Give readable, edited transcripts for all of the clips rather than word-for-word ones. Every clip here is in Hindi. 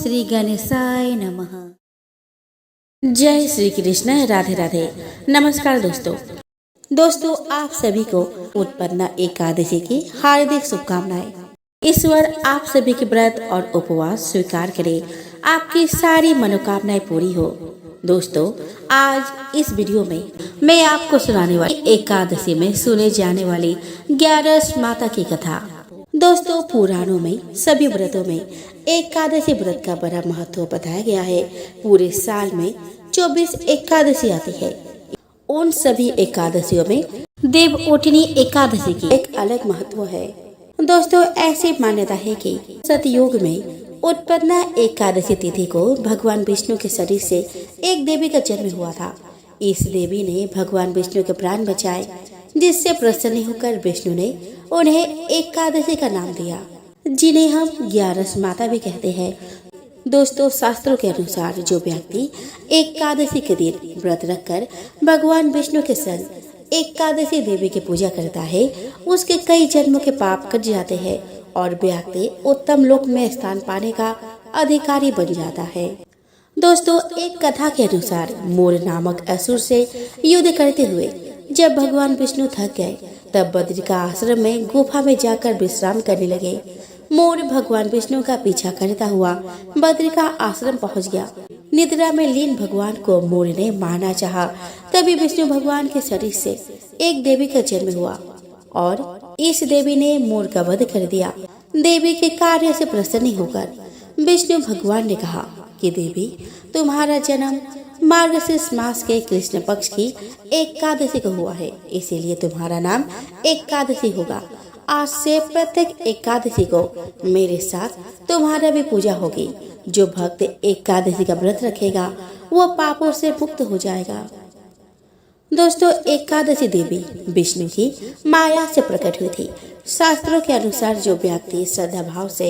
श्री गणेशाय नमः। जय श्री कृष्ण। राधे राधे। नमस्कार दोस्तों आप सभी को उत्पन्ना एकादशी की हार्दिक शुभकामनाएं। ईश्वर आप सभी के व्रत और उपवास स्वीकार करे, आपकी सारी मनोकामनाएं पूरी हो। दोस्तों आज इस वीडियो में मैं आपको सुनाने वाली एकादशी में सुने जाने वाली 11 माता की कथा। दोस्तों पुराणों में सभी व्रतों में एकादशी व्रत का बड़ा महत्व बताया गया है। पूरे साल में 24 एकादशी आती है। उन सभी एकादशियों में देवउठनी एकादशी की एक अलग महत्व है। दोस्तों ऐसी मान्यता है कि सतयुग में उत्पन्ना एकादशी तिथि को भगवान विष्णु के शरीर से एक देवी का जन्म हुआ था। इस देवी ने भगवान विष्णु के प्राण बचाए, जिससे प्रसन्न होकर विष्णु ने उन्हें एकादशी का नाम दिया, जिन्हें हम 11 माता भी कहते हैं। दोस्तों शास्त्रों के अनुसार जो व्यक्ति एकादशी के दिन व्रत रखकर भगवान विष्णु के संग एकादशी देवी की पूजा करता है, उसके कई जन्मों के पाप कट जाते हैं और व्यक्ति उत्तम लोक में स्थान पाने का अधिकारी बन जाता है। दोस्तों एक कथा के अनुसार मोर नामक असुर से युद्ध करते हुए जब भगवान विष्णु थक गए, तब बद्रिका आश्रम में गुफा में जाकर विश्राम करने लगे। मोर भगवान विष्णु का पीछा करता हुआ बद्रिका आश्रम पहुंच गया। निद्रा में लीन भगवान को मोर ने मारना चाहा, तभी विष्णु भगवान के शरीर से एक देवी का जन्म हुआ और इस देवी ने मोर का वध कर दिया। देवी के कार्य से प्रसन्न होकर विष्णु भगवान ने कहा कि देवी तुम्हारा जन्म मार्गशीर्ष मास के कृष्ण पक्ष की एकादशी को हुआ है, इसीलिए तुम्हारा नाम एकादशी होगा। आज से प्रत्येक एकादशी को मेरे साथ तुम्हारा भी पूजा होगी। जो भक्त एकादशी का व्रत रखेगा वो पापों से मुक्त हो जाएगा। दोस्तों एकादशी देवी विष्णु की माया से प्रकट हुई थी। शास्त्रों के अनुसार जो व्यक्ति श्रद्धा भाव से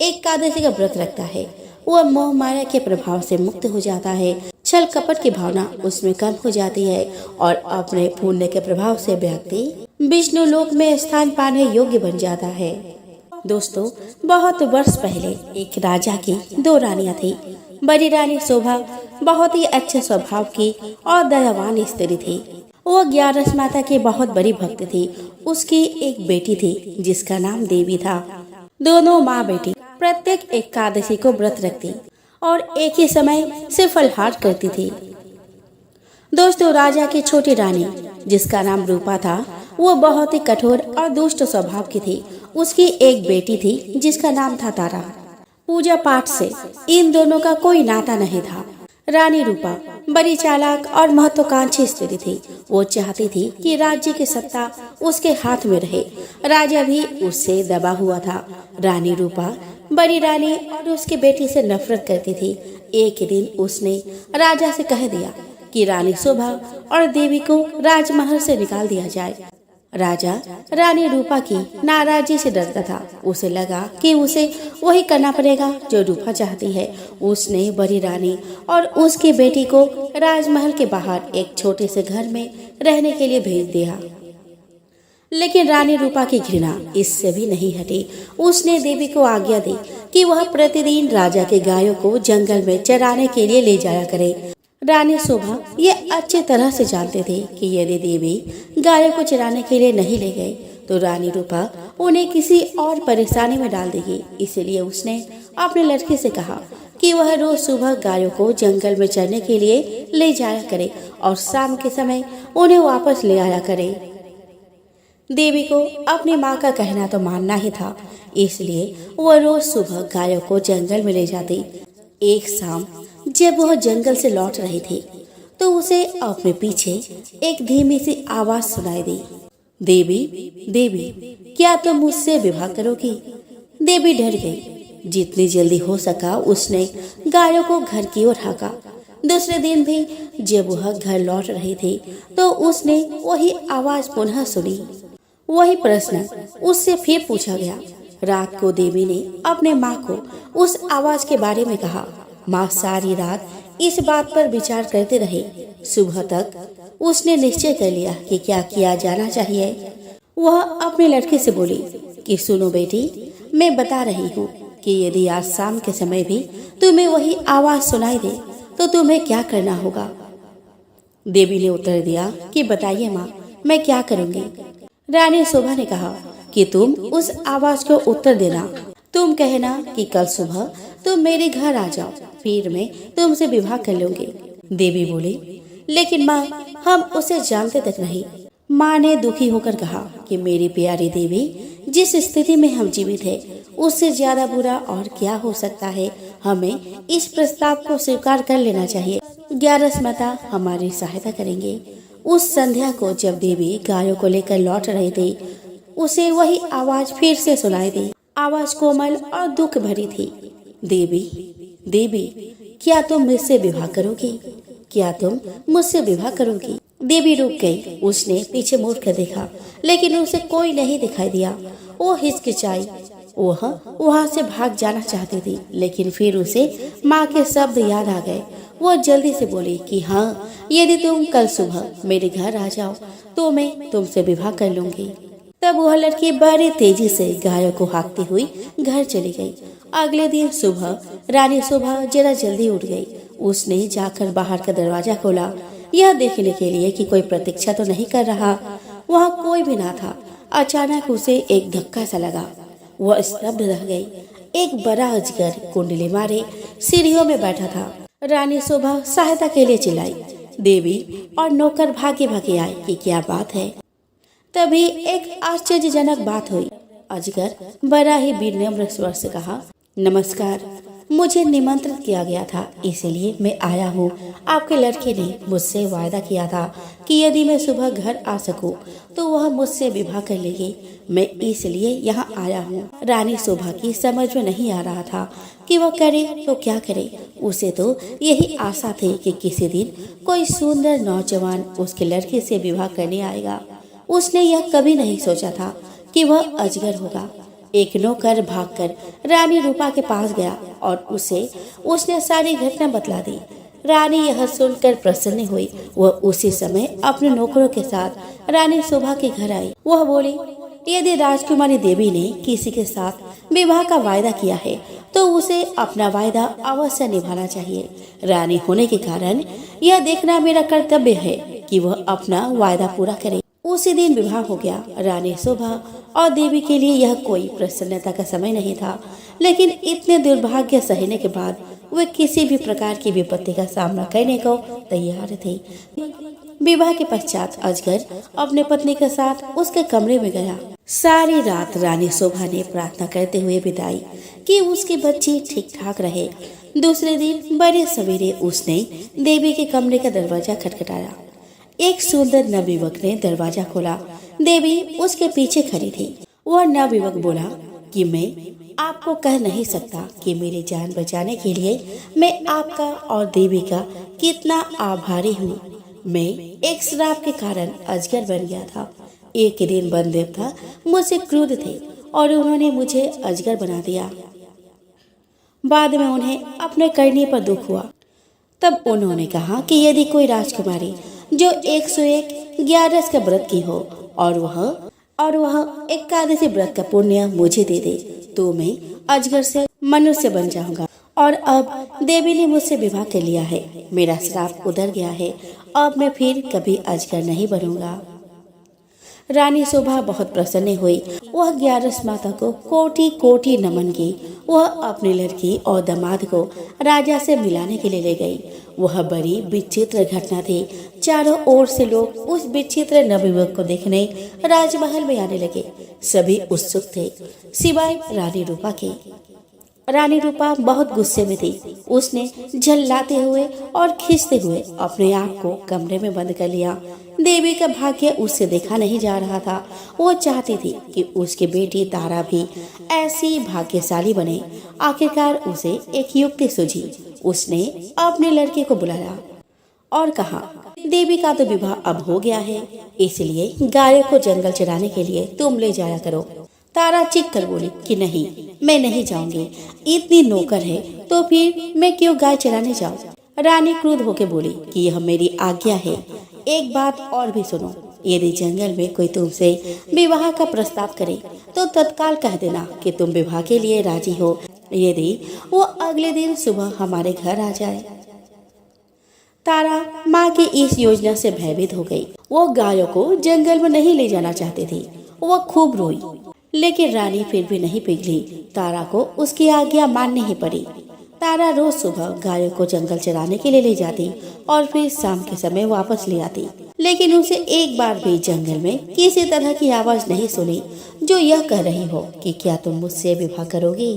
एकादशी का व्रत रखता है वह मोह माया के प्रभाव से मुक्त हो जाता है। छल कपट की भावना उसमें कम हो जाती है और अपने पुण्य के प्रभाव से व्यक्ति विष्णु लोक में स्थान पाने योग्य बन जाता है। दोस्तों बहुत वर्ष पहले एक राजा की 2 रानियां थी। बड़ी रानी शोभा बहुत ही अच्छे स्वभाव की और दयावान स्त्री थी। वो 11 माता की बहुत बड़ी भक्त थी। उसकी एक बेटी थी जिसका नाम देवी था। दोनों माँ बेटी प्रत्येक एकादशी को व्रत रखती और एक ही समय से फलहार करती थी। दोस्तों राजा की छोटी रानी जिसका नाम रूपा था, वो बहुत ही कठोर और दुष्ट स्वभाव की थी। उसकी एक बेटी थी जिसका नाम था तारा। पूजा पाठ से इन दोनों का कोई नाता नहीं था। रानी रूपा बड़ी चालाक और महत्वाकांक्षी स्त्री थी। वो चाहती थी कि राज्य की सत्ता उसके हाथ में रहे। राजा भी उससे दबा हुआ था। रानी रूपा बड़ी रानी और उसकी बेटी से नफरत करती थी। एक दिन उसने राजा से कह दिया कि रानी शोभा और देवी को राजमहल से निकाल दिया जाए। राजा रानी रूपा की नाराजगी से डरता था। उसे लगा कि उसे वही करना पड़ेगा जो रूपा चाहती है। उसने बड़ी रानी और उसकी बेटी को राजमहल के बाहर एक छोटे से घर में रहने के लिए भेज दिया। लेकिन रानी रूपा की घृणा इससे भी नहीं हटी। उसने देवी को आज्ञा दी कि वह प्रतिदिन राजा के गायों को जंगल में चराने के लिए ले जाया करे। रानी शोभा ये अच्छी तरह से जानते थे कि यदि देवी गायों को चराने के लिए नहीं ले गई तो रानी रूपा उन्हें किसी और परेशानी में डाल देगी। इसलिए उसने अपने लड़के से कहा कि वह रोज सुबह गायों को जंगल में चरने के लिए ले जाया करे और शाम के समय उन्हें वापस ले आया करे। देवी को अपनी माँ का कहना तो मानना ही था, इसलिए वह रोज सुबह गायों को जंगल में ले जाती। एक शाम जब वह जंगल से लौट रही थी तो उसे अपने पीछे एक धीमी सी आवाज सुनाई दी, देवी देवी क्या तुम मुझसे विवाह करोगी? देवी डर गई। जितनी जल्दी हो सका उसने गायों को घर की ओर हाँका। दूसरे दिन भी जब वह घर लौट रही थी तो उसने वही आवाज पुनः सुनी। वही प्रश्न उससे फिर पूछा गया। रात को देवी ने अपने माँ को उस आवाज के बारे में कहा। माँ सारी रात इस बात पर विचार करते रहे। सुबह तक उसने निश्चय कर लिया कि क्या किया जाना चाहिए। वह अपने लड़के से बोली कि सुनो बेटी, मैं बता रही हूँ कि यदि आज शाम के समय भी तुम्हें वही आवाज सुनाई दे तो तुम्हें क्या करना होगा? देवी ने उत्तर दिया कि बताइए माँ, मैं क्या करूंगी? रानी शोभा ने कहा कि तुम उस आवाज को उत्तर देना। तुम कहना कि कल सुबह तुम मेरे घर आ जाओ, फिर मैं तुमसे विवाह कर लूंगी। देवी बोली, लेकिन माँ, हम उसे जानते तक नहीं। माँ ने दुखी होकर कहा कि मेरी प्यारी देवी, जिस स्थिति में हम जीवित हैं, उससे ज्यादा बुरा और क्या हो सकता है। हमें इस प्रस्ताव को स्वीकार कर लेना चाहिए। ग्यारस माता हमारी सहायता करेंगे। उस संध्या को जब देवी गायों को लेकर लौट रही थी, उसे वही आवाज फिर से सुनाई दी। आवाज कोमल और दुख भरी थी। देवी, देवी, क्या तुम मुझसे विवाह करोगी? क्या तुम मुझसे विवाह करोगी? देवी रुक गई। उसने पीछे मुड़ कर देखा, लेकिन उसे कोई नहीं दिखाई दिया। वो हिचकिचाई। वह वहाँ से भाग जाना चाहती थी, लेकिन फिर उसे माँ के शब्द याद आ गए। वो जल्दी से बोली कि हाँ, यदि तुम कल सुबह मेरे घर आ जाओ तो मैं तुमसे विवाह कर लूंगी। तब वह लड़की बड़ी तेजी से गायों को हाँकती हुई घर चली गई। अगले दिन सुबह रानी शोभा जरा जल्दी उठ गई। उसने जाकर बाहर का दरवाजा खोला, यह देखने के लिए कि कोई प्रतीक्षा तो नहीं कर रहा। वहाँ कोई भी ना था। अचानक उसे एक धक्का सा लगा। वह स्तब्ध रह गई। एक बड़ा अजगर कुंडली मारे सीढ़ियों में बैठा था। रानी शोभा सहायता के लिए चिल्लाई। देवी और नौकर भागे भागे आए कि क्या बात है। तभी एक आश्चर्यजनक बात हुई। अजगर बड़ा ही विनम्र स्वर से कहा, नमस्कार, मुझे निमंत्रित किया गया था, इसलिए मैं आया हूँ। आपके लड़के ने मुझसे वायदा किया था कि यदि मैं सुबह घर आ सकूं तो वह मुझसे विवाह कर लेगी। मैं इसलिए यहाँ आया हूँ। रानी शोभा की समझ में नहीं आ रहा था कि वह करे तो क्या करे। उसे तो यही आशा थी कि किसी दिन कोई सुंदर नौजवान उसके लड़के से विवाह करने आएगा। उसने यह कभी नहीं सोचा था कि वह अजगर होगा। एक नौकर भागकर रानी रूपा के पास गया और उसने सारी घटना बतला दी। रानी यह सुनकर प्रसन्न हुई। वह उसी समय अपने नौकरों के साथ रानी शोभा के घर आई। वह बोली, यदि राजकुमारी देवी ने किसी के साथ विवाह का वायदा किया है तो उसे अपना वायदा अवश्य निभाना चाहिए। रानी होने के कारण यह देखना मेरा कर्तव्य है कि वह अपना वायदा पूरा करे। उसी दिन विवाह हो गया। रानी शोभा और देवी के लिए यह कोई प्रसन्नता का समय नहीं था, लेकिन इतने दुर्भाग्य सहने के बाद वे किसी भी प्रकार की विपत्ति का सामना करने को तैयार थे। विवाह के पश्चात अजगर अपने पत्नी के साथ उसके कमरे में गया। सारी रात रानी शोभा ने प्रार्थना करते हुए बिताई कि उसकी बच्ची ठीक ठाक रहे। दूसरे दिन बड़े सवेरे उसने देवी के कमरे का दरवाजा खटखटाया। एक सुंदर नवयुवक ने दरवाजा खोला। देवी उसके पीछे खड़ी थी। वह नवयुवक बोला कि मैं आपको कह नहीं सकता कि मेरी जान बचाने के लिए मैं आपका और देवी का कितना आभारी हूँ। मैं एक श्राप के कारण अजगर बन गया था। एक दिन वन देवता मुझसे क्रुद्ध थे और उन्होंने मुझे अजगर बना दिया। बाद में उन्हें अपने करने पर दुख हुआ। तब उन्होंने कहा कि यदि कोई राजकुमारी जो 101 ग्यारस का व्रत की हो और वह एकादशी व्रत का पुण्य मुझे दे दे तो मैं अजगर से मनुष्य बन जाऊंगा। और अब देवी ने मुझसे विवाह कर लिया है। मेरा श्राप उतर गया है। अब मैं फिर कभी अजगर नहीं बनूंगा। रानी शोभा बहुत प्रसन्न हुई। वह ग्यारस माता को कोटि कोटि नमन की। वह अपनी लड़की और दामाद को राजा से मिलाने के लिए ले गई। वह बड़ी विचित्र घटना थी। चारों ओर से लोग उस विचित्र नवयुवक को देखने राजमहल में आने लगे। सभी उत्सुक थे सिवाय रानी रूपा के। रानी रूपा बहुत गुस्से में थी। उसने झल्लाते हुए और खींचते हुए अपने आप को कमरे में बंद कर लिया। देवी का भाग्य उससे देखा नहीं जा रहा था। वो चाहती थी कि उसकी बेटी तारा भी ऐसी भाग्यशाली बने। आखिरकार उसे एक युक्ति सूझी। उसने अपने लड़के को बुलाया और कहा, देवी का तो विवाह अब हो गया है, इसलिए गायों को जंगल चराने के लिए तुम ले जाया करो। तारा चीख कर बोली कि नहीं, मैं नहीं जाऊंगी। इतनी नौकर है तो फिर मैं क्यों गाय चराने जाऊं? रानी क्रुद्ध होकर बोली कि यह मेरी आज्ञा है। एक बात और भी सुनो, यदि जंगल में कोई तुमसे विवाह का प्रस्ताव करे तो तत्काल कह देना कि तुम विवाह के लिए राजी हो। यदि वो अगले दिन सुबह हमारे घर आ जाए। तारा माँ की इस योजना से भयभीत हो गई। वो गायों को जंगल में नहीं ले जाना चाहती थी। वो खूब रोई, लेकिन रानी फिर भी नहीं पिघली। तारा को उसकी आज्ञा माननी ही पड़ी। तारा रोज सुबह गायों को जंगल चराने के लिए ले जाती और फिर शाम के समय वापस ले आती, लेकिन उसे एक बार भी जंगल में किसी तरह की आवाज नहीं सुनी जो यह कह रही हो कि क्या तुम मुझसे विवाह करोगी।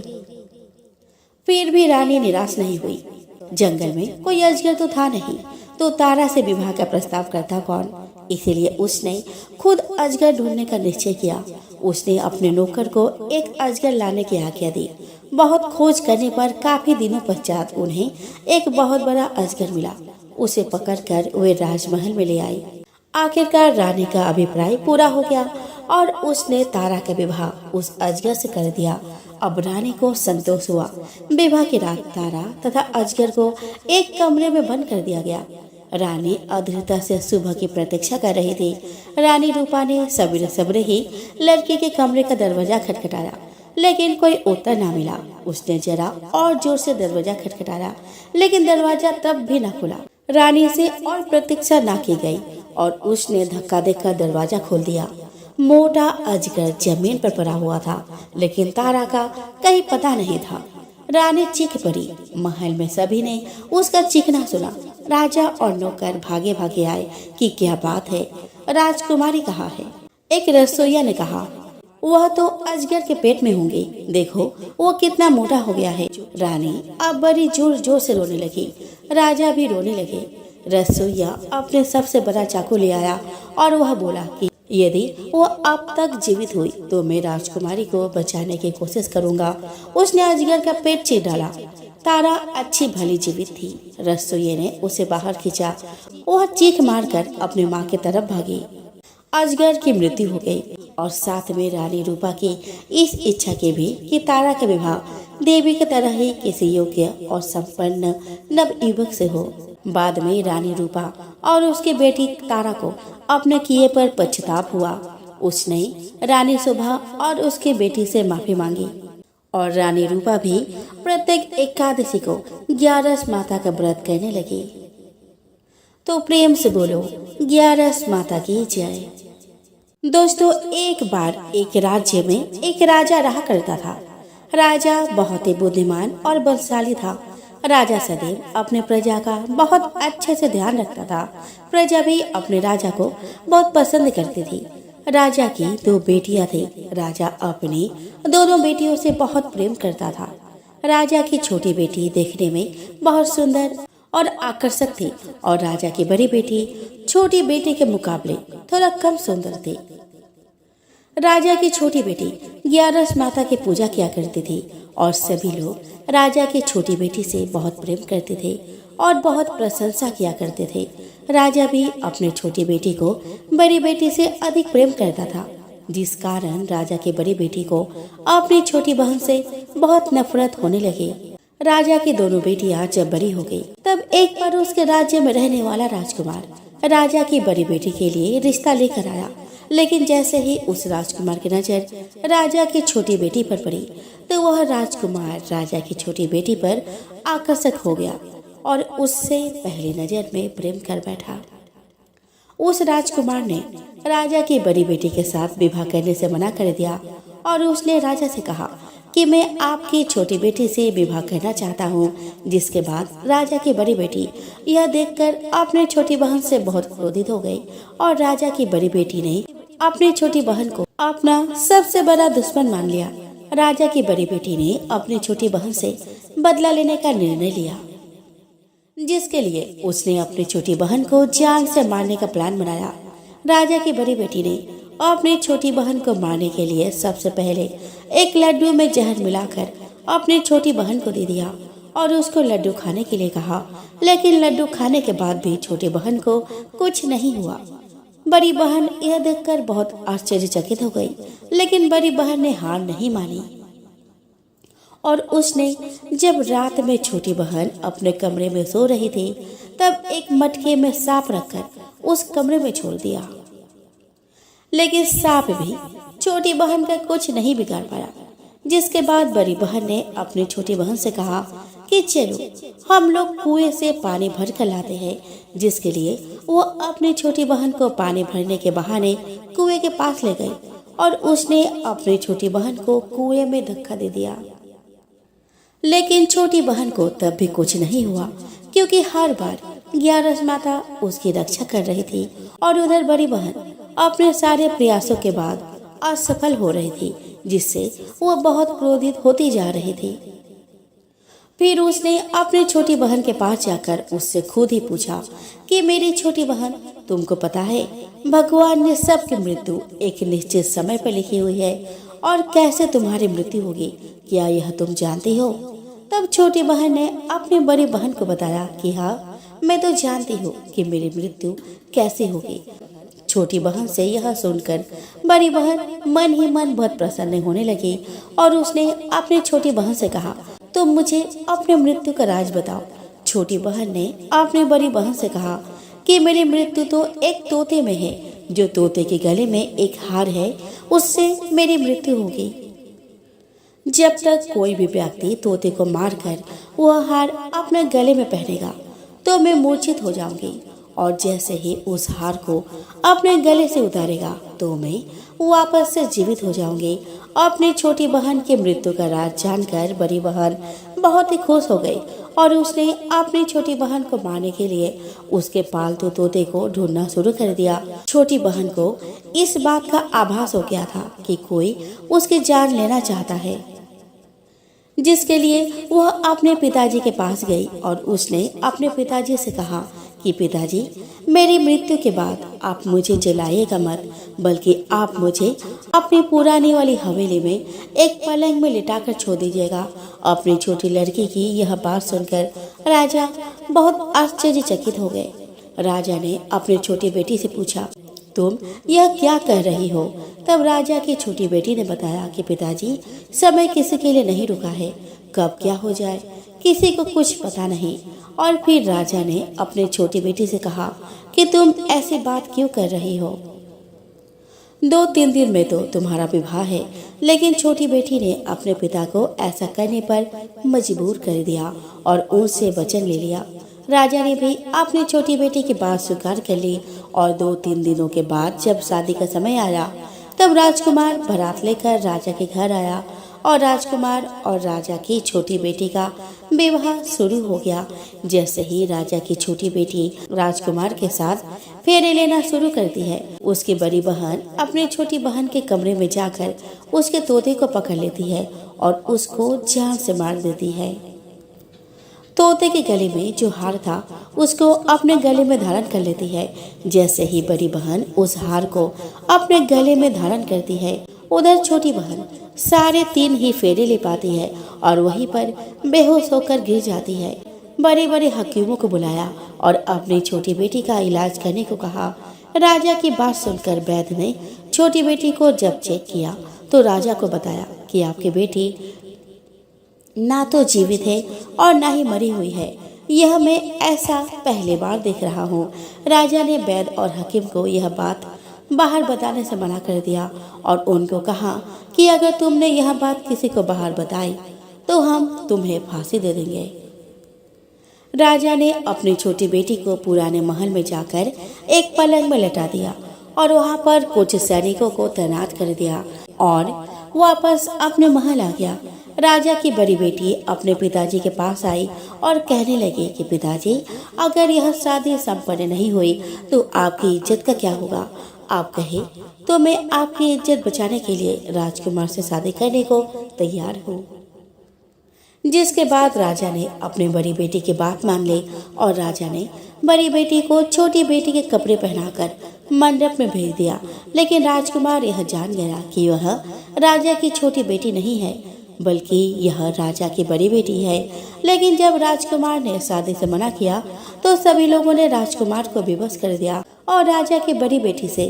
फिर भी रानी निराश नहीं हुई। जंगल में कोई अजगर तो था नहीं, तो तारा से विवाह का प्रस्ताव करता कौन। इसीलिए उसने खुद अजगर ढूंढने का निश्चय किया। उसने अपने नौकर को एक अजगर लाने की आज्ञा दी। बहुत खोज करने पर काफी दिनों पश्चात उन्हें एक बहुत बड़ा अजगर मिला। उसे पकड़कर वे राजमहल में ले आई। आखिरकार रानी का अभिप्राय पूरा हो गया और उसने तारा का विवाह उस अजगर से कर दिया। अब रानी को संतोष हुआ। विवाह की रात तारा तथा अजगर को एक कमरे में बंद कर दिया गया। रानी अधीरता से सुबह की प्रतीक्षा कर रही थी। रानी रूपा ने सवेरे सवेरे ही लड़के के कमरे का दरवाजा खटखटाया, लेकिन कोई उत्तर ना मिला। उसने जरा और जोर से दरवाजा खटखटाया, लेकिन दरवाजा तब भी न खुला। रानी से और प्रतीक्षा ना की गई और उसने धक्का देकर दरवाजा खोल दिया। मोटा अजगर जमीन पर पड़ा हुआ था, लेकिन तारा का कहीं पता नहीं था। रानी चीख पड़ी। महल में सभी ने उसका चीखना सुना। राजा और नौकर भागे भागे आए कि क्या बात है, राजकुमारी कहाँ है। एक रसोइया ने कहा, वह तो अजगर के पेट में होंगे, देखो वो कितना मोटा हो गया है। रानी अब बड़ी जोर जोर से रोने लगी। राजा भी रोने लगे। रसोइया अपने सबसे बड़ा चाकू ले आया और वह बोला कि यदि वो अब तक जीवित हुई तो मैं राजकुमारी को बचाने की कोशिश करूंगा। उसने अजगर का पेट चीर डाला। तारा अच्छी भली जीवित थी। रसोइये ने उसे बाहर खींचा। वह चीख मारकर अपनी माँ की तरफ भागी। अजगर की मृत्यु हो गई और साथ में रानी रूपा की इस इच्छा की भी कि तारा का विवाह देवी की तरह ही किसी योग्य और संपन्न नव युवक से हो। बाद में रानी रूपा और उसकी बेटी तारा को अपने किए पर पश्चाताप हुआ। उसने रानी शोभा और उसकी बेटी से माफी मांगी और रानी रूपा भी प्रत्येक एकादशी को 11 माता का व्रत करने लगी। तो प्रेम से बोलो 11 माता की जय। दोस्तों, एक बार एक राज्य में एक राजा रहा करता था। राजा बहुत ही बुद्धिमान और बलशाली था। राजा सदैव अपने प्रजा का बहुत अच्छे से ध्यान रखता था। प्रजा भी अपने राजा को बहुत पसंद करती थी। राजा की 2 बेटियां थी। राजा अपनी दोनों बेटियों से बहुत प्रेम करता था। राजा की छोटी बेटी देखने में बहुत सुंदर और आकर्षक थी और राजा की बड़ी बेटी छोटी बेटी के मुकाबले थोड़ा कम सुंदर थी। राजा की छोटी बेटी 11 माता की पूजा किया करती थी और सभी लोग राजा की छोटी बेटी से बहुत प्रेम करते थे और बहुत प्रशंसा किया करते थे। राजा भी अपने छोटी बेटी को बड़ी बेटी से अधिक प्रेम करता था, जिस कारण राजा की बड़ी बेटी को अपनी छोटी बहन से बहुत नफरत होने लगी। राजा की दोनों बेटियां जब बड़ी हो गई, तब एक बार उसके राज्य में रहने वाला राजकुमार राजा की बड़ी बेटी के लिए रिश्ता लेकर आया। लेकिन जैसे ही उस राजकुमार की नजर राजा की छोटी बेटी पर पड़ी, तो वह राजकुमार राजा की छोटी बेटी पर आकर्षक हो गया और उससे पहली नजर में प्रेम कर बैठा। उस राजकुमार ने राजा की बड़ी बेटी के साथ विवाह करने से मना कर दिया और उसने राजा से कहा कि मैं आपकी छोटी बेटी से विवाह करना चाहता हूँ। जिसके बाद राजा की बड़ी बेटी यह देखकर अपने छोटी बहन से बहुत क्रोधित हो गई और राजा की बड़ी बेटी ने अपनी छोटी बहन को अपना सबसे बड़ा दुश्मन मान लिया। राजा की बड़ी बेटी ने अपनी छोटी बहन से बदला लेने का निर्णय लिया, जिसके लिए उसने अपनी छोटी बहन को जान से मारने का प्लान बनाया। राजा की बड़ी बेटी ने अपनी छोटी बहन को मारने के लिए सबसे पहले एक लड्डू में जहर मिलाकर अपनी छोटी बहन को दे दिया और उसको लड्डू खाने के लिए कहा। लेकिन लड्डू खाने के बाद भी छोटी बहन को कुछ नहीं हुआ। बड़ी बहन यह देखकर बहुत आश्चर्यचकित हो गई, लेकिन बड़ी बहन ने हार नहीं मानी और उसने जब रात में छोटी बहन अपने कमरे में सो रही थी, तब एक मटके में सांप रखकर उस कमरे में छोड़ दिया। लेकिन सांप भी छोटी बहन का कुछ नहीं बिगाड़ पाया। जिसके बाद बड़ी बहन ने अपनी छोटी बहन से कहा कि चलो हम लोग कुएं से पानी भर कर लाते हैं, जिसके लिए वो अपनी छोटी बहन को पानी भरने के बहाने कुएं के पास ले गई और उसने अपनी छोटी बहन को कुएं में धक्का दे दिया। लेकिन छोटी बहन को तब भी कुछ नहीं हुआ, क्योंकि हर बार ग्यारस माता उसकी रक्षा कर रही थी और उधर बड़ी बहन अपने सारे प्रयासों के बाद असफल हो रही थी, जिससे वो बहुत क्रोधित होती जा रही थी। फिर उसने अपनी छोटी बहन के पास जाकर उससे खुद ही पूछा कि मेरी छोटी बहन, तुमको पता है भगवान ने सबकी मृत्यु एक निश्चित समय पर लिखी हुई है और कैसे तुम्हारी मृत्यु होगी, क्या यह तुम जानती हो? तब छोटी बहन ने अपनी बड़ी बहन को बताया कि हाँ, मैं तो जानती हूँ कि मेरी मृत्यु कैसे होगी। छोटी बहन से यह सुनकर बड़ी बहन मन ही मन बहुत प्रसन्न होने लगी और उसने अपनी छोटी बहन से कहा, तुम मुझे अपनी मृत्यु का राज बताओ। छोटी बहन ने अपनी बड़ी बहन से कहा कि मेरी मृत्यु तो एक तोते में है, जो तोते के गले में एक हार है, उससे मेरी मृत्यु होगी। जब तक कोई भी व्यक्ति तोते को मारकर वह हार अपने गले में पहनेगा तो मैं मूर्छित हो जाऊंगी, और जैसे ही उस हार को अपने गले से उतारेगा तो मैं वापस से जीवित हो जाऊंगी। अपनी छोटी बहन की मृत्यु का राज जानकर बड़ी बहन बहुत ही खुश हो गई और उसने अपनी छोटी बहन को मारने के लिए उसके पालतू तोते को ढूंढना शुरू कर दिया। छोटी बहन को इस बात का आभास हो गया था कि कोई उसकी जान लेना चाहता है, जिसके लिए वह अपने पिताजी के पास गई और उसने अपने पिताजी से कहा कि पिताजी, मेरी मृत्यु के बाद आप मुझे जलाइएगा मत, बल्कि आप मुझे अपनी पुरानी वाली हवेली में एक पलंग में लिटाकर छोड़ दीजिएगा। अपनी छोटी लड़की की यह बात सुनकर राजा बहुत आश्चर्यचकित हो गए। राजा ने अपनी छोटी बेटी से पूछा, तुम यह क्या कह रही हो? तब राजा की छोटी बेटी ने बताया कि पिताजी, समय किसी के लिए नहीं रुका है, कब क्या हो जाए किसी को कुछ पता नहीं। और फिर राजा ने अपनी छोटी बेटी से कहा कि तुम ऐसी बात क्यों कर रही हो? 2-3 दिन में तो तुम्हारा विवाह है। लेकिन छोटी बेटी ने अपने पिता को ऐसा करने पर मजबूर कर दिया और उनसे वचन ले लिया। राजा ने भी अपनी छोटी बेटी की बात स्वीकार कर ली और 2-3 दिनों के बाद जब शादी का समय आया तब राजकुमार बारात लेकर राजा के घर आया और राजकुमार और राजा की छोटी बेटी का विवाह शुरू हो गया। जैसे ही राजा की छोटी बेटी राजकुमार के साथ फेरे लेना शुरू करती है, उसकी बड़ी बहन अपने छोटी बहन के कमरे में जाकर उसके तोते को पकड़ लेती है और उसको जान से मार देती है। तोते के गले में जो हार था उसको अपने गले में धारण कर लेती है। जैसे ही बड़ी बहन उस हार को अपने गले में धारण करती है, उधर छोटी बहन सारे 3 ही फेरे ले पाती है और वहीं पर बेहोश होकर गिर जाती है। बड़े बड़े हकीमों को बुलाया और अपनी छोटी बेटी का इलाज करने को कहा। राजा की बात सुनकर वैद्य ने छोटी बेटी को जब चेक किया तो राजा को बताया कि आपकी बेटी ना तो जीवित है और ना ही मरी हुई है। यह मैं ऐसा पहली बार देख रहा हूँ। राजा ने वैद्य और हकीम को यह बात बाहर बताने से मना कर दिया और उनको कहा कि अगर तुमने यह बात किसी को बाहर बताई तो हम तुम्हें फांसी दे देंगे। राजा ने अपनी छोटी बेटी को पुराने महल में जाकर एक पलंग में लटा दिया और वहां पर कुछ सैनिकों को तैनात कर दिया और वापस अपने महल आ गया। राजा की बड़ी बेटी अपने पिताजी के पास आई और कहने लगी कि पिताजी, अगर यह शादी संपन्न नहीं हुई तो आपकी इज्जत का क्या होगा? आप कहे तो मैं आपकी इज्जत बचाने के लिए राजकुमार से शादी करने को तैयार हूँ। जिसके बाद राजा ने अपनी बड़ी बेटी की बात मान ली और राजा ने बड़ी बेटी को छोटी बेटी के कपड़े पहनाकर मंडप में भेज दिया। लेकिन राजकुमार यह जान गया कि वह राजा की छोटी बेटी नहीं है, बल्कि यह राजा की बड़ी बेटी है। लेकिन जब राजकुमार ने शादी से मना किया तो सभी लोगों ने राजकुमार को विवश कर दिया और राजा की बड़ी बेटी से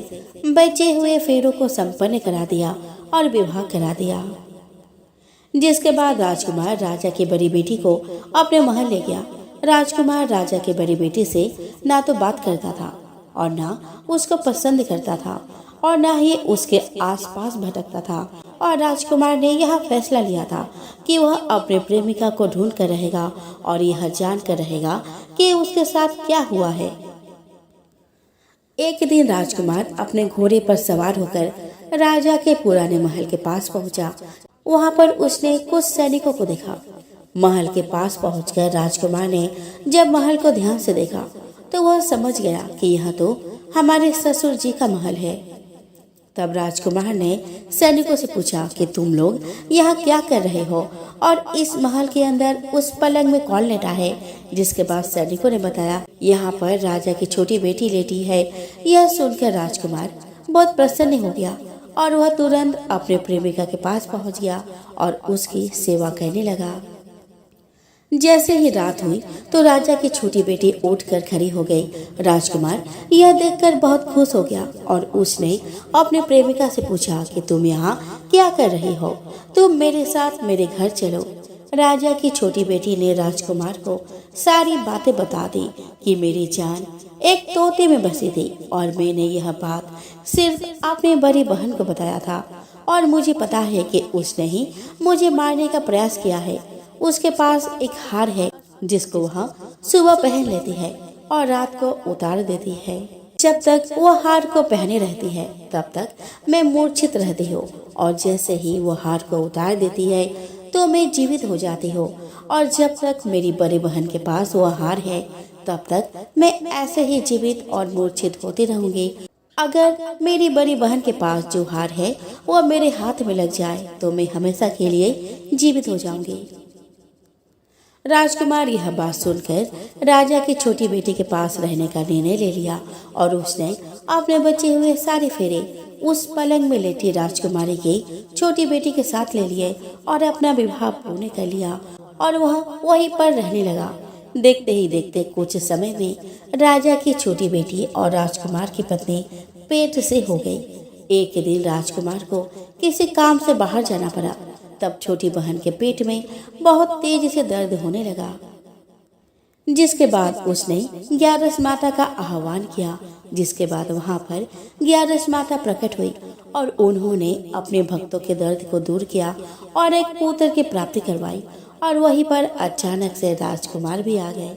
बचे हुए फेरों को संपन्न करा दिया और विवाह करा दिया। जिसके बाद राजकुमार राजा की बड़ी बेटी को अपने महल ले गया। राजकुमार राजा की बड़ी बेटी से ना तो बात करता था और ना उसको पसंद करता था और न ही उसके आसपास भटकता था। और राजकुमार ने यह फैसला लिया था कि वह अपने प्रेमिका को ढूंढ कर रहेगा और यह जान कर रहेगा कि उसके साथ क्या हुआ है। एक दिन राजकुमार अपने घोड़े पर सवार होकर राजा के पुराने महल के पास पहुंचा। वहां पर उसने कुछ सैनिकों को देखा। महल के पास पहुंचकर राजकुमार ने जब महल को ध्यान से देखा तो वह समझ गया कि यह तो हमारे ससुर जी का महल है। तब राजकुमार ने सैनिकों से पूछा कि तुम लोग यहाँ क्या कर रहे हो और इस महल के अंदर उस पलंग में कौन लेटा है। जिसके बाद सैनिकों ने बताया यहाँ पर राजा की छोटी बेटी लेटी है। यह सुनकर राजकुमार बहुत प्रसन्न हो गया और वह तुरंत अपने प्रेमिका के पास पहुंच गया और उसकी सेवा करने लगा। जैसे ही रात हुई तो राजा की छोटी बेटी उठकर खड़ी हो गई। राजकुमार यह देखकर बहुत खुश हो गया और उसने अपने प्रेमिका से पूछा कि तुम यहाँ क्या कर रही हो, तुम मेरे साथ मेरे घर चलो। राजा की छोटी बेटी ने राजकुमार को सारी बातें बता दी कि मेरी जान एक तोते में बसी थी और मैंने यह बात सिर्फ अपनी बड़ी बहन को बताया था और मुझे पता है कि उसने ही मुझे मारने का प्रयास किया है। उसके पास एक हार है जिसको वह सुबह पहन लेती है और रात को उतार देती है। जब तक वो हार को पहने रहती है तब तक मैं मूर्छित रहती हूँ और जैसे ही वो हार को उतार देती है तो मैं जीवित हो जाती हूँ और जब तक मेरी बड़ी बहन के पास वो हार है तब तक मैं ऐसे ही जीवित और मूर्छित होती रहूंगी। अगर मेरी बड़ी बहन के पास जो हार है वो मेरे हाथ में लग जाए तो मैं हमेशा के लिए जीवित हो जाऊंगी। राजकुमार यह बात सुनकर राजा की छोटी बेटी के पास रहने का निर्णय ले लिया और उसने अपने बचे हुए सारे फेरे उस पलंग में लेटी राजकुमारी की छोटी बेटी के साथ ले लिए और अपना विवाह पूर्ण कर लिया और वह वहीं पर रहने लगा। देखते ही देखते कुछ समय में राजा की छोटी बेटी और राजकुमार की पत्नी पेट से हो गई। एक दिन राजकुमार को किसी काम से बाहर जाना पड़ा। तब छोटी बहन के पेट में बहुत तेजी से दर्द होने लगा, जिसके बाद उसने ग्यारस माता का आह्वान किया। जिसके बाद वहां पर ग्यारस माता प्रकट हुई और उन्होंने अपने भक्तों के दर्द को दूर किया और एक पुत्र की प्राप्ति करवाई। और वहीं पर अचानक से राजकुमार भी आ गए।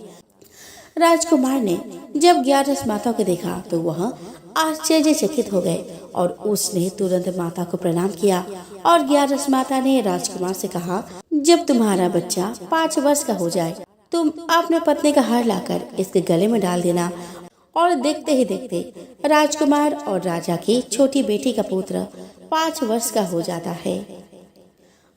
राजकुमार ने जब ग्यारस माता को देखा तो वह आश्चर्यचकित हो गए और उसने तुरंत माता को प्रणाम किया। और ग्यारस माता ने राजकुमार से कहा, जब तुम्हारा बच्चा 5 वर्ष का हो जाए तुम अपने पत्नी का हार लाकर इसके गले में डाल देना। और देखते ही देखते राजकुमार और राजा की छोटी बेटी का पुत्र 5 वर्ष का हो जाता है।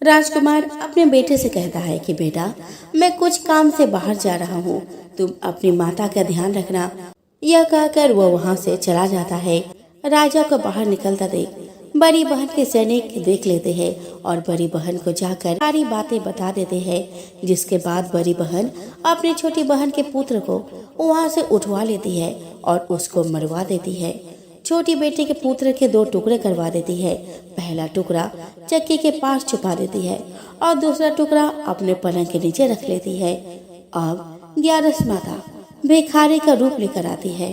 राजकुमार अपने बेटे से कहता है कि बेटा, मैं कुछ काम से बाहर जा रहा हूँ, तुम अपनी माता का ध्यान रखना। यह कहकर वह वहाँ से चला जाता है। राजा को बाहर निकलता देख बड़ी बहन के सैनिक देख लेते हैं और बड़ी बहन को जाकर सारी बातें बता देते हैं। जिसके बाद बड़ी बहन अपनी छोटी बहन के पुत्र को वहाँ से उठवा लेती है और उसको मरवा देती है। छोटी बेटी के पुत्र के 2 टुकड़े करवा देती है। पहला टुकड़ा चक्की के पास छुपा देती है और दूसरा टुकड़ा अपने पलंग के नीचे रख लेती है। अब ग्यारस माता भिखारी का रूप लेकर आती है।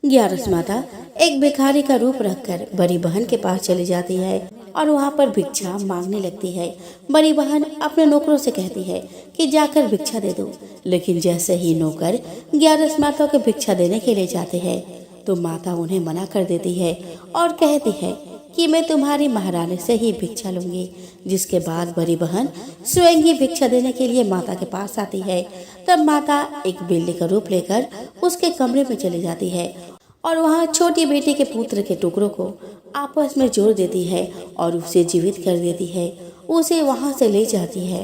ग्यारस माता एक भिखारी का रूप रखकर बड़ी बहन के पास चली जाती है और वहाँ पर भिक्षा मांगने लगती है। बड़ी बहन अपने नौकरों से कहती है कि जाकर भिक्षा दे दो, लेकिन जैसे ही नौकर ग्यारस माता को भिक्षा देने के लिए जाते हैं तो माता उन्हें मना कर देती है और कहती है कि मैं तुम्हारी महारानी से ही भिक्षा लूंगी। जिसके बाद बड़ी बहन स्वयं ही भिक्षा देने के लिए माता के पास आती है। तब माता एक बिल्ली का रूप लेकर उसके कमरे में चली जाती है और वहाँ छोटी बेटी के पुत्र के टुकड़ों को आपस में जोड़ देती है और उसे जीवित कर देती है। उसे वहाँ से ले जाती है।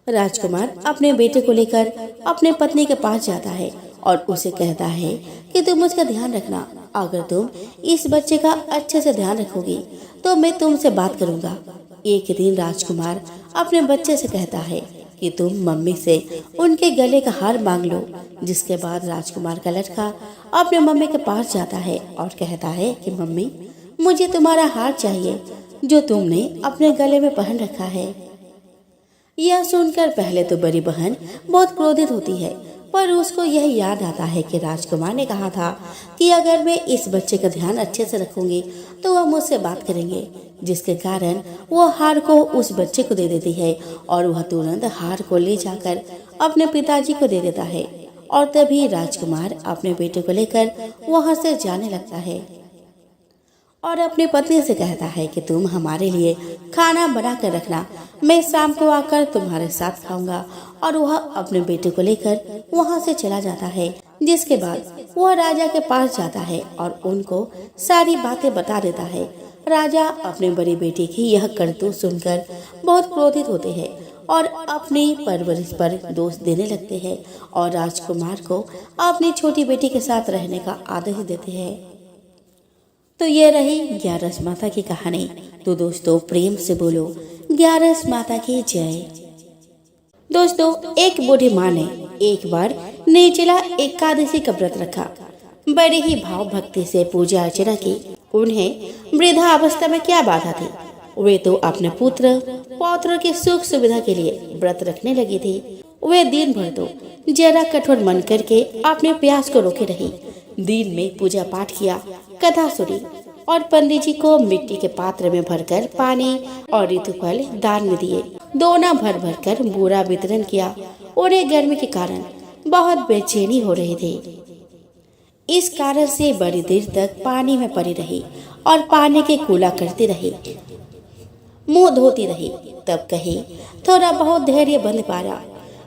राजकुमार अपने बेटे को लेकर अपने पत्नी के पास जाता है और उसे कहता है कि तुम उसका ध्यान रखना। अगर तुम इस बच्चे का अच्छे से ध्यान रखोगी तो मैं तुमसे बात करूंगा। एक दिन राजकुमार अपने बच्चे से कहता है कि तुम मम्मी से उनके गले का हार मांग लो। जिसके बाद राजकुमार का लड़का अपने मम्मी के पास जाता है और कहता है कि मम्मी, मुझे तुम्हारा हार चाहिए जो तुमने अपने गले में पहन रखा है। यह सुनकर पहले तो बड़ी बहन बहुत क्रोधित होती है पर उसको यह याद आता है कि राजकुमार ने कहा था कि अगर मैं इस बच्चे का ध्यान अच्छे से रखूंगी तो वह मुझसे बात करेंगे, जिसके कारण वह हार को उस बच्चे को दे देती है और वह तुरंत हार को ले जाकर अपने पिताजी को दे देता है। और तभी राजकुमार अपने बेटे को लेकर वहां से जाने लगता है और अपनी पत्नी से कहता है कि तुम हमारे लिए खाना बना कर रखना, मैं शाम को आकर तुम्हारे साथ खाऊंगा। और वह अपने बेटे को लेकर वहां से चला जाता है, जिसके बाद वह राजा के पास जाता है और उनको सारी बातें बता देता है। राजा अपने बड़ी बेटे की यह करतूत सुनकर बहुत क्रोधित होते हैं और अपनी परवरिश पर दोष देने लगते हैं और राजकुमार को अपनी छोटी बेटी के साथ रहने का आदेश देते हैं। तो ये रही ग्यारस माता की कहानी। तो दोस्तों प्रेम से बोलो ग्यारस माता की जय। दोस्तों एक बूढ़ी माँ ने एक बार निर्जला एकादशी का व्रत रखा। बड़े ही भाव भक्ति से पूजा अर्चना की। उन्हें वृद्धावस्था में क्या बाधा थी, वे तो अपने पुत्र पौत्र की सुख सुविधा के लिए व्रत रखने लगी थी। वे दिन भर तो जरा कठोर मन करके अपने प्यास को रोके रही। दिन में पूजा पाठ किया, कथा सुनी और पंडित जी को मिट्टी के पात्र में भरकर पानी और ऋतुफल दान में दिए। दोना भर भर कर बूरा वितरण किया। उन्हें गर्मी के कारण बहुत बेचैनी हो रही थी। इस कारण से बड़ी देर तक पानी में पड़ी रही और पानी के कूला करती रही, मुंह धोती रही। तब कहीं थोड़ा बहुत धैर्य बंद पाया।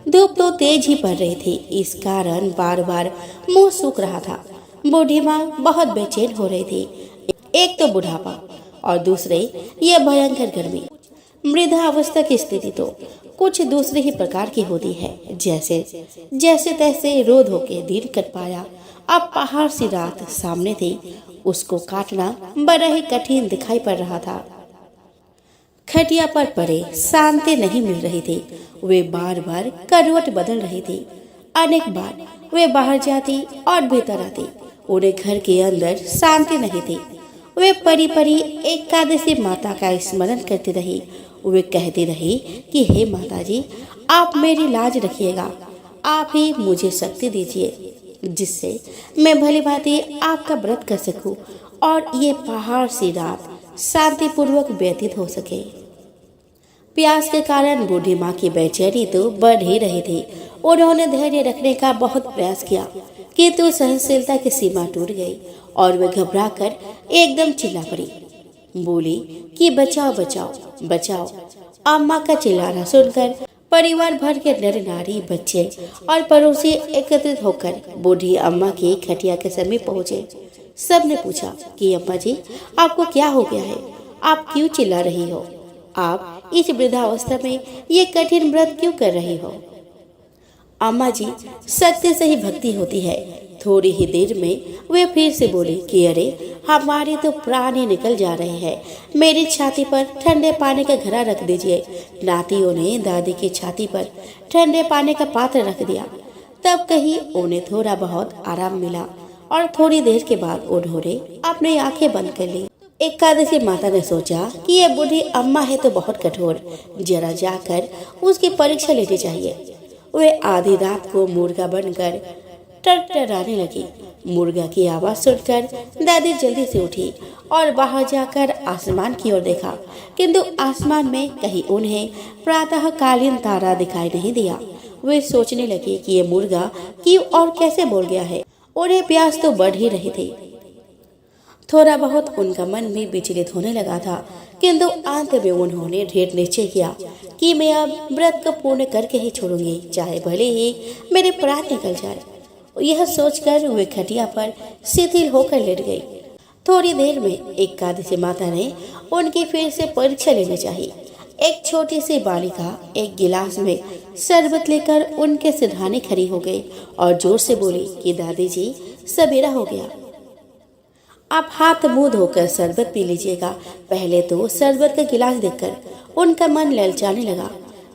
धूप तो तेज ही पड़ रही थी, इस कारण बार बार मुंह सूख रहा था। बूढ़ी माँ बहुत बेचैन हो रही थी। एक तो बुढ़ापा और दूसरे ये भयंकर गर्मी। वृद्धावस्था की स्थिति तो कुछ दूसरे ही प्रकार की होती है। जैसे तैसे रो धो के दिन कट पाया। अब पहाड़ सी रात सामने थी, उसको काटना बड़ा ही कठिन दिखाई पड़ रहा था। खटिया पर पड़े शांति नहीं मिल रही थी। वे बार बार करवट बदल रही थी। अनेक बार वे बाहर जाती और भीतर आती। उन्हें घर के अंदर शांति नहीं थी। वे परी परी एकादशी माता का स्मरण करती रही। वे कहती रही कि हे माता जी, आप मेरी लाज रखिएगा, आप ही मुझे शक्ति दीजिए जिससे मैं भली भांति आपका व्रत कर सकूं और ये पहाड़ सी रात शांतिपूर्वक व्यतीत हो सके। प्यास के कारण बूढ़ी माँ की बेचैनी तो बढ़ ही रही थी। उन्होंने धैर्य रखने का बहुत प्रयास किया, किंतु सहनशीलता की सीमा टूट गई और वे घबराकर एकदम चिल्ला पड़ी। बोली कि बचाओ बचाओ बचाओ। अम्मा का चिल्लाना सुनकर परिवार भर के नर नारी, बच्चे और पड़ोसी एकत्रित होकर बूढ़ी अम्मा की खटिया के समीप पहुंचे। सबने पूछा कि अम्मा जी, आपको क्या हो गया है? आप क्यों चिल्ला रही हो? आप इस वृद्धावस्था में ये कठिन व्रत क्यों कर रही हो? अम्मा जी, सत्य से ही भक्ति होती है। थोड़ी ही देर में वे फिर से बोली कि अरे, हमारे तो प्राण ही निकल जा रहे हैं। मेरी छाती पर ठंडे पानी का घड़ा रख दीजिए। नातियों ने दादी की छाती पर ठंडे पानी का पात्र रख दिया। तब कहीं उन्हें थोड़ा बहुत आराम मिला और थोड़ी देर के बाद उन्होंने अपनी आंखें बंद कर ली। एकादशी माता ने सोचा कि ये बूढ़ी अम्मा है तो बहुत कठोर, जरा जाकर उसकी परीक्षा लेनी चाहिए। वे आधी रात को मुर्गा बनकर टरटराने लगी। मुर्गा की आवाज सुनकर दादी जल्दी से उठी और बाहर जाकर आसमान की ओर देखा, किंतु आसमान में कहीं उन्हें प्रातःकालीन तारा दिखाई नहीं दिया। वे सोचने लगी कि ये मुर्गा क्यों और कैसे बोल गया है। उन्हें प्यास तो बढ़ ही रही थी। थोड़ा बहुत उनका मन भी विचलित होने लगा था, किंतु अंत में उन्होंने दृढ़ निश्चय किया कि मैं अब व्रत को पूर्ण करके ही छोड़ूंगी, चाहे भले ही मेरे प्राण निकल जाए। यह सोचकर वे खटिया पर शिथिल होकर लेट गई। थोड़ी देर में एकादशी माता ने उनकी फिर से परीक्षा लेनी चाहिए। एक छोटी सी बालिका एक गिलास में शरबत लेकर उनके सिरहाने खड़ी हो गई और जोर से बोली कि दादी जी, सवेरा हो गया, आप हाथ मुंह धोकर शरबत पी लीजिएगा। पहले तो शरबत का गिलास देखकर उनका मन ललचाने लगा,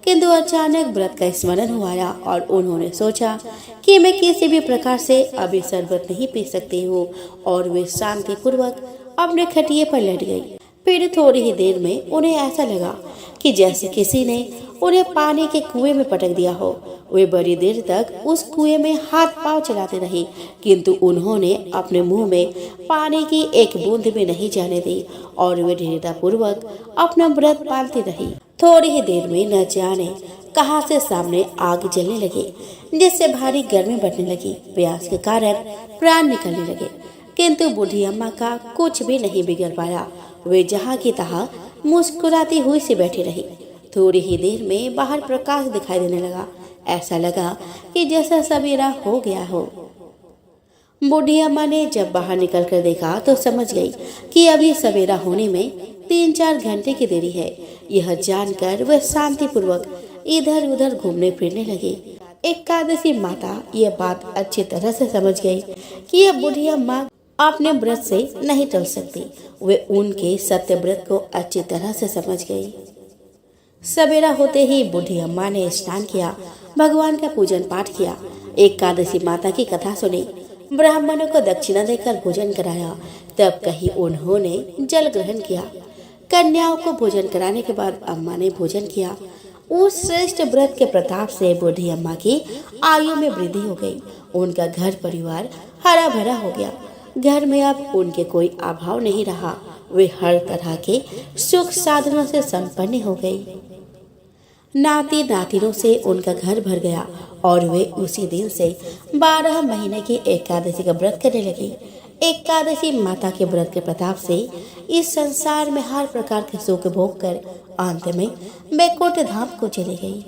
किंतु अचानक व्रत का स्मरण हुआ और उन्होंने सोचा कि मैं किसी भी प्रकार से अभी शरबत नहीं पी सकती हूँ, और वे शांतिपूर्वक अपने खटिए पर लेट गई। फिर थोड़ी ही देर में उन्हें ऐसा लगा कि जैसे किसी ने उन्हें पानी के कुएं में पटक दिया हो। वे बड़ी देर तक उस कुएं में हाथ पांव चलाते रहे, किंतु उन्होंने अपने मुंह में पानी की एक बूंद भी नहीं जाने दी और वे दृढ़तापूर्वक अपना व्रत पालते रहे। थोड़ी ही देर में न जाने कहां से सामने आग जलने लगी, जिससे भारी गर्मी बढ़ने लगी। प्यास के कारण प्राण निकलने लगे, किंतु बूढ़ी अम्मा का कुछ भी नहीं बिगड़ पाया। वे जहाँ की तहाँ मुस्कुराती हुई से बैठी रही। थोड़ी ही देर में बाहर प्रकाश दिखाई देने लगा। ऐसा लगा कि जैसा सवेरा हो गया हो। बूढ़ी अम्मा ने जब बाहर निकल कर देखा तो समझ गई कि अभी सवेरा होने में 3-4 घंटे की देरी है। यह जानकर वह शांतिपूर्वक इधर उधर घूमने फिरने लगी। एकादशी माता यह बात अच्छी तरह से समझ गई कि यह बूढ़ी अम्मा अपने व्रत से नहीं टल सकती। वे उनके सत्य व्रत को अच्छी तरह से समझ गई। सवेरा होते ही बूढ़ी अम्मा ने स्नान किया, भगवान का पूजन पाठ किया, एकादशी माता की कथा सुनी, ब्राह्मणों को दक्षिणा देकर भोजन कराया। तब कहीं उन्होंने जल ग्रहण किया। कन्याओं को भोजन कराने के बाद अम्मा ने भोजन किया। उस श्रेष्ठ व्रत के प्रताप से बूढ़ी अम्मा की आयु में वृद्धि हो गई। उनका घर परिवार हरा भरा हो गया। घर में अब उनके कोई अभाव नहीं रहा। वे हर तरह के सुख साधनों से संपन्न हो गई। नाती नातिनों से उनका घर भर गया और वे उसी दिन से 12 महीने की एकादशी का व्रत करने लगी। एकादशी माता के व्रत के प्रताप से इस संसार में हर प्रकार के सुख भोग कर अंत में बैकुंठ धाम को चली गई।